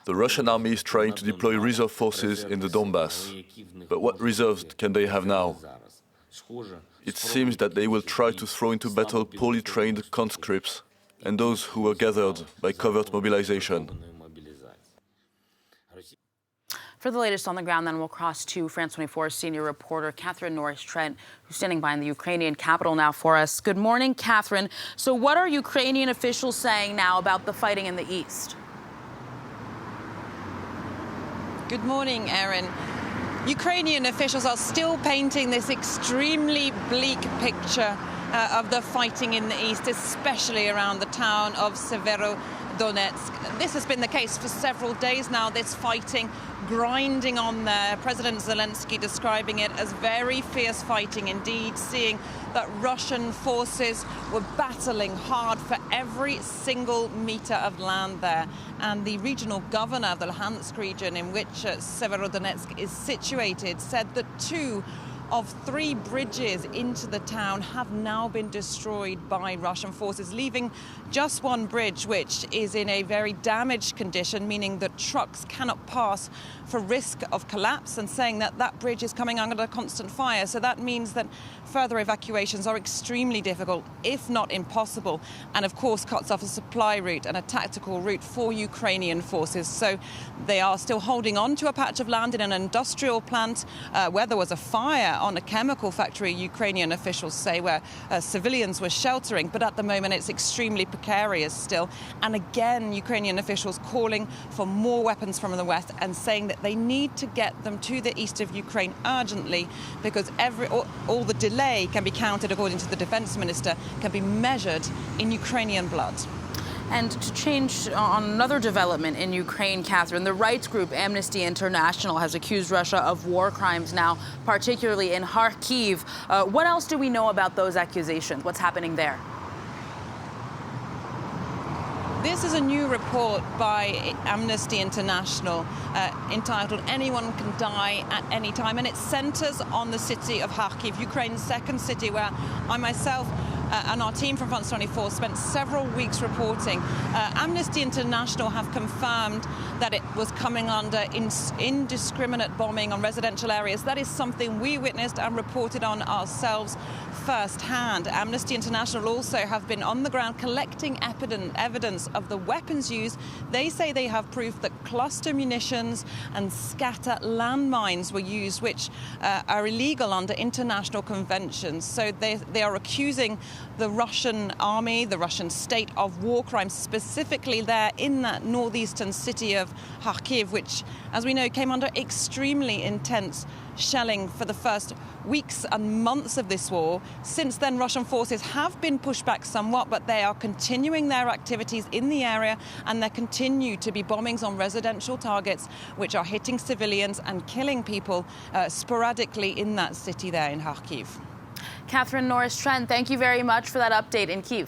The Russian army is trying to deploy reserve forces in the Donbas. But what reserves can they have now? It seems that they will try to throw into battle poorly trained conscripts and those who were gathered by covert mobilization. For the latest on the ground, then, we'll cross to France 24 senior reporter Catherine Norris Trent, who's standing by in the Ukrainian capital now for us. Good morning, Catherine. So what are Ukrainian officials saying now about the fighting in the east? Good morning, Erin. Ukrainian officials are still painting this extremely bleak picture of the fighting in the east, especially around the town of Severodonetsk. This has been the case for several days now, this fighting grinding on there. President Zelensky describing it as very fierce fighting indeed, seeing that Russian forces were battling hard for every single meter of land there. And the regional governor of the Luhansk region, in which Severodonetsk is situated, said that 2 of 3 bridges into the town have now been destroyed by Russian forces, leaving just one bridge which is in a very damaged condition, meaning that trucks cannot pass for risk of collapse, and saying that that bridge is coming under constant fire. So that means that further evacuations are extremely difficult, if not impossible, and of course cuts off a supply route and a tactical route for Ukrainian forces. So they are still holding on to a patch of land in an industrial plant where there was a fire on a chemical factory, Ukrainian officials say, where civilians were sheltering. But at the moment, it's extremely precarious still. And again, Ukrainian officials calling for more weapons from the West and saying that they need to get them to the east of Ukraine urgently, because all the delay can be counted, according to the defense minister, can be measured in Ukrainian blood. And to change on another development in Ukraine, Catherine, the rights group Amnesty International has accused Russia of war crimes now, particularly in Kyiv. What else do we know about those accusations? What's happening there? This is a new report by Amnesty International entitled "Anyone Can Die at Any Time," and it centers on the city of Kyiv, Ukraine's second city, where I myself and our team from France 24 spent several weeks reporting. Amnesty International have confirmed that it was coming under indiscriminate bombing on residential areas. That is something we witnessed and reported on ourselves firsthand. Amnesty International also have been on the ground collecting evidence of the weapons used. They say they have proof that cluster munitions and scatter landmines were used, which are illegal under international conventions. So they are accusing the Russian army, the Russian state, of war crimes, specifically there in that northeastern city of Kyiv, which, as we know, came under extremely intense shelling for the first weeks and months of this war. Since then, Russian forces have been pushed back somewhat, but they are continuing their activities in the area, and there continue to be bombings on residential targets, which are hitting civilians and killing people sporadically in that city there in Kyiv. Catherine Norris Trent, thank you very much for that update in Kyiv.